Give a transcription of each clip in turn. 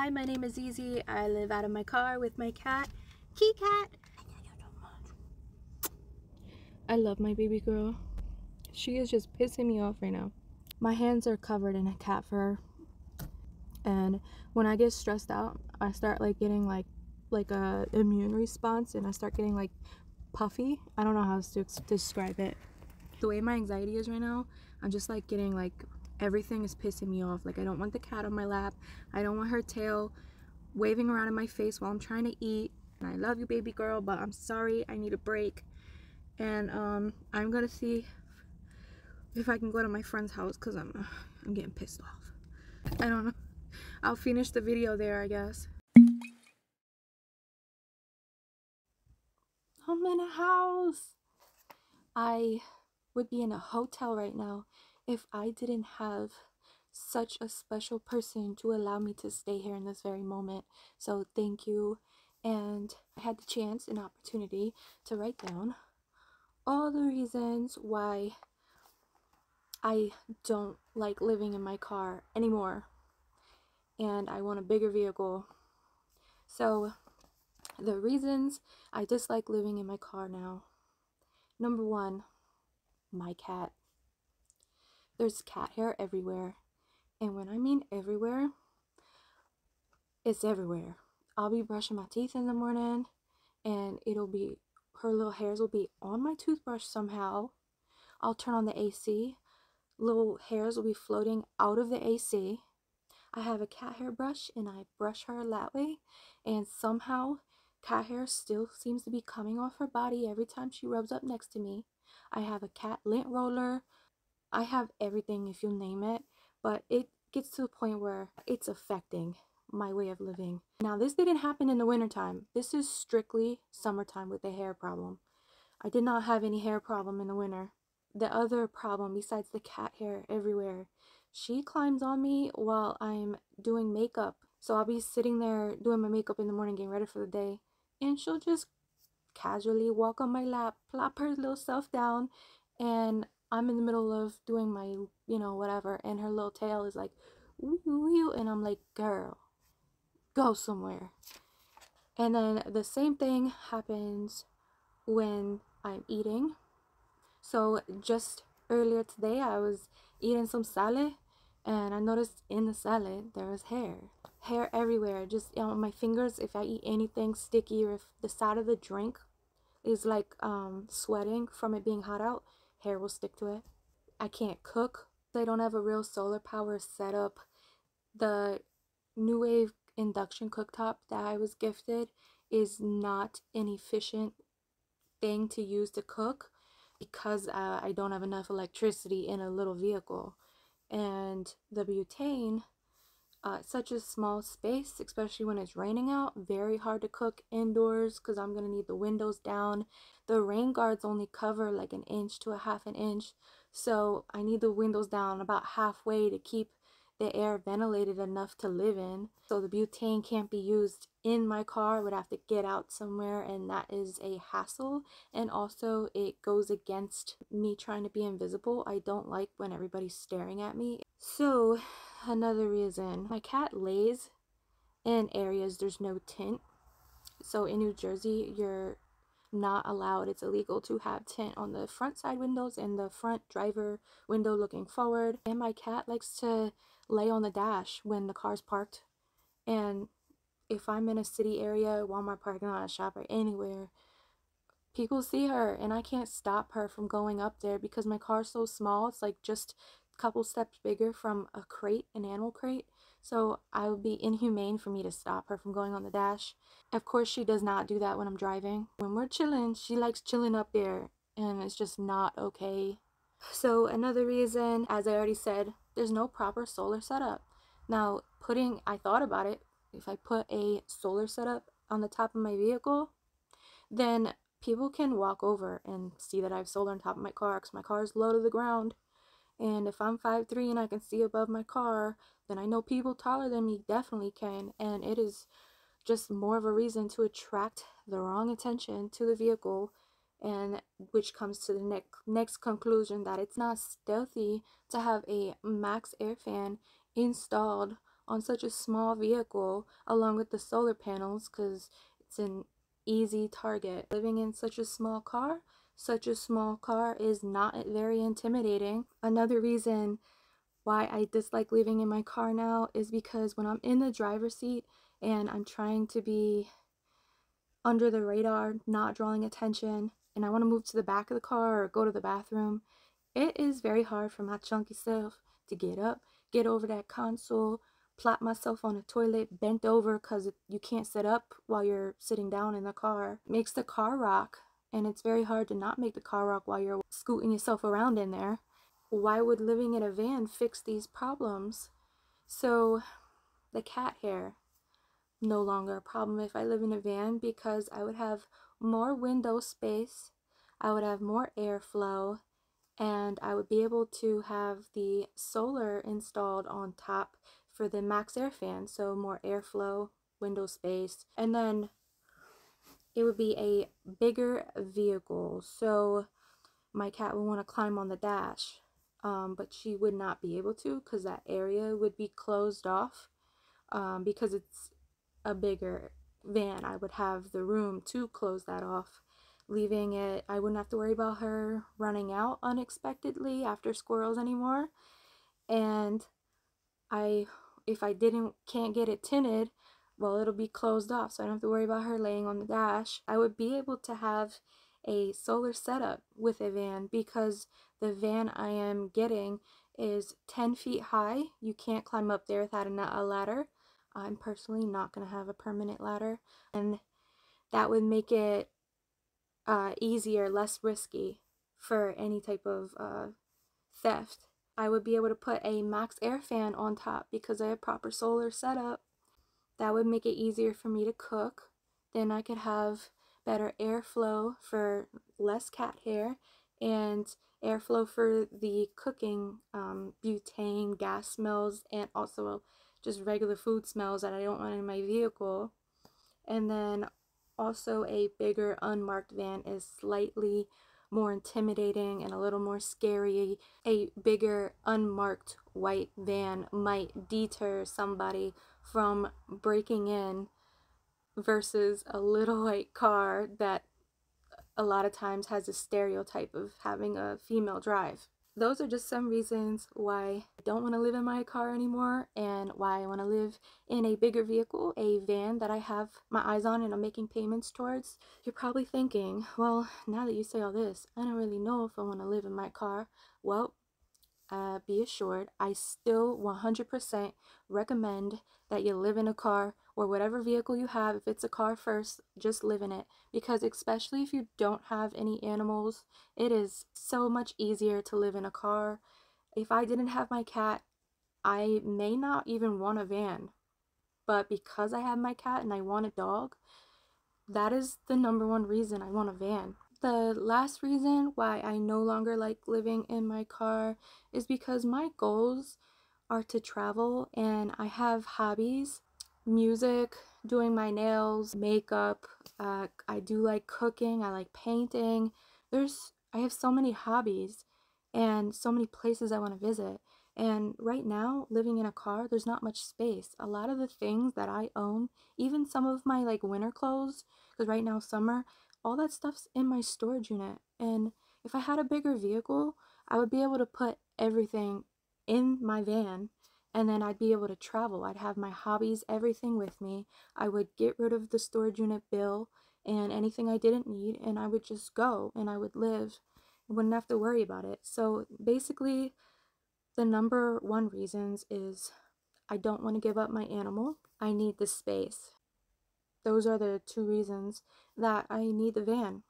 Hi, my name is Easy. I live out of my car with my cat, Key Cat. I love my baby girl. She is just pissing me off right now. My hands are covered in a cat fur, and when I get stressed out, I start like getting like a immune response, and I start getting like puffy. I don't know how to describe it. The way my anxiety is right now, I'm just like getting like everything is pissing me off. Like I don't want the cat on my lap. I don't want her tail waving around in my face while I'm trying to eat. And I love you, baby girl, but I'm sorry, I need a break. And I'm gonna see if I can go to my friend's house because I'm getting pissed off. I don't know. I'll finish the video there, I guess. I'm in a house. I would be in a hotel right now if I didn't have such a special person to allow me to stay here in this very moment. So thank you. And I had the chance and opportunity to write down all the reasons why I don't like living in my car anymore, and I want a bigger vehicle. So the reasons I dislike living in my car now: number one, my cat. There's cat hair everywhere, and when I mean everywhere, it's everywhere. I'll be brushing my teeth in the morning and her little hairs will be on my toothbrush somehow. I'll turn on the AC, little hairs will be floating out of the AC. I have a cat hair brush and I brush her that way, and somehow cat hair still seems to be coming off her body every time she rubs up next to me. I have a cat lint roller. I have everything, if you name it, but it gets to a point where it's affecting my way of living. Now, this didn't happen in the wintertime. This is strictly summertime with the hair problem. I did not have any hair problem in the winter. The other problem, besides the cat hair everywhere, she climbs on me while I'm doing makeup. So I'll be sitting there doing my makeup in the morning, getting ready for the day, and she'll just casually walk on my lap, plop her little self down, and I'm in the middle of doing my, whatever, and her little tail is like, woo, woo, and I'm like, girl, go somewhere. And then the same thing happens when I'm eating. So just earlier today, I was eating some salad, and I noticed in the salad there was hair everywhere, just on my fingers. If I eat anything sticky, or if the side of the drink is like sweating from it being hot out, hair will stick to it. I can't cook. I don't have a real solar power setup. The New Wave induction cooktop that I was gifted is not an efficient thing to use to cook because I don't have enough electricity in a little vehicle. And the butane, such a small space, especially when it's raining out, very hard to cook indoors because I'm going to need the windows down. The rain guards only cover like an inch to a half an inch, so I need the windows down about halfway to keep the air ventilated enough to live in. So the butane can't be used in my car. I would have to get out somewhere, and that is a hassle. And also it goes against me trying to be invisible. I don't like when everybody's staring at me. So another reason, my cat lays in areas there's no tint. So in New Jersey, you're not allowed, it's illegal to have tint on the front side windows and the front driver window looking forward. And my cat likes to lay on the dash when the car's parked. And if I'm in a city area, Walmart parking lot, shop, or anywhere, people see her and I can't stop her from going up there because my car's so small. It's like just a couple steps bigger from a crate, an animal crate. So I would be inhumane for me to stop her from going on the dash. Of course, she does not do that when I'm driving. When we're chilling, she likes chilling up there, and it's just not okay. So another reason, as I already said, there's no proper solar setup. Now, I thought about it. If I put a solar setup on the top of my vehicle, then people can walk over and see that I have solar on top of my car because my car is low to the ground. And if I'm 5'3" and I can see above my car, then I know people taller than me definitely can. And it is just more of a reason to attract the wrong attention to the vehicle, and which comes to the next conclusion that it's not stealthy to have a max air fan installed on such a small vehicle along with the solar panels because it's an easy target. Living in such a small car, is not very intimidating. Another reason why I dislike living in my car now is because when I'm in the driver's seat and I'm trying to be under the radar, not drawing attention, and I want to move to the back of the car or go to the bathroom, it is very hard for my chunky self to get up, get over that console, plop myself on a toilet, bent over because you can't sit up while you're sitting down in the car. It makes the car rock, and it's very hard to not make the car rock while you're scooting yourself around in there. Why would living in a van fix these problems? So the cat hair, no longer a problem if I live in a van because I would have more window space, I would have more airflow, and I would be able to have the solar installed on top for the max air fan, so more airflow, window space, and then it would be a bigger vehicle, so my cat would want to climb on the dash, but she would not be able to because that area would be closed off, because it's a bigger van. I would have the room to close that off, leaving it, I wouldn't have to worry about her running out unexpectedly after squirrels anymore. And if I can't get it tinted, well, it'll be closed off, so I don't have to worry about her laying on the dash. I would be able to have a solar setup with a van because the van I am getting is 10 feet high. You can't climb up there without a ladder. I'm personally not going to have a permanent ladder, and that would make it easier, less risky for any type of theft. I would be able to put a max air fan on top because I have proper solar setup. That would make it easier for me to cook. Then I could have better airflow for less cat hair and airflow for the cooking, butane, gas smells, and also just regular food smells that I don't want in my vehicle. And then also a bigger unmarked van is slightly more intimidating and a little more scary. A bigger unmarked white van might deter somebody from breaking in versus a little white car that a lot of times has a stereotype of having a female drive. Those are just some reasons why I don't want to live in my car anymore and why I want to live in a bigger vehicle, a van that I have my eyes on and I'm making payments towards. You're probably thinking, well, now that you say all this, I don't really know if I want to live in my car. Well, be assured, I still 100% recommend that you live in a car or whatever vehicle you have. If it's a car first, just live in it, because especially if you don't have any animals, it is so much easier to live in a car. If I didn't have my cat, I may not even want a van, but because I have my cat and I want a dog, that is the number one reason I want a van. The last reason why I no longer like living in my car is because my goals are to travel and I have hobbies, music, doing my nails, makeup, I do like cooking, I like painting. I have so many hobbies and so many places I want to visit. And right now, living in a car, there's not much space. A lot of the things that I own, even some of my like winter clothes, because right now summer, all that stuff's in my storage unit. And if I had a bigger vehicle, I would be able to put everything in my van and then I'd be able to travel. I'd have my hobbies, everything with me. I would get rid of the storage unit bill and anything I didn't need, and I would just go and I would live. I wouldn't have to worry about it. So basically, the number one reasons is I don't want to give up my animal. I need the space. Those are the two reasons that I need the van.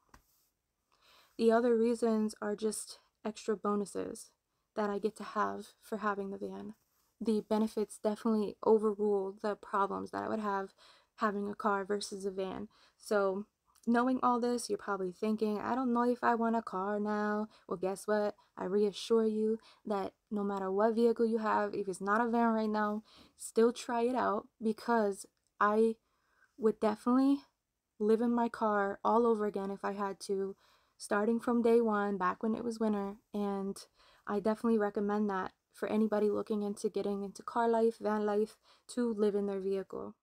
The other reasons are just extra bonuses that I get to have for having the van. The benefits definitely overrule the problems that I would have having a car versus a van. So knowing all this, you're probably thinking, I don't know if I want a car now. Well, guess what? I reassure you that no matter what vehicle you have, if it's not a van right now, still try it out, because I would definitely live in my car all over again if I had to, starting from day one, back when it was winter, and I definitely recommend that. for anybody looking into getting into car life, van life, to live in their vehicle.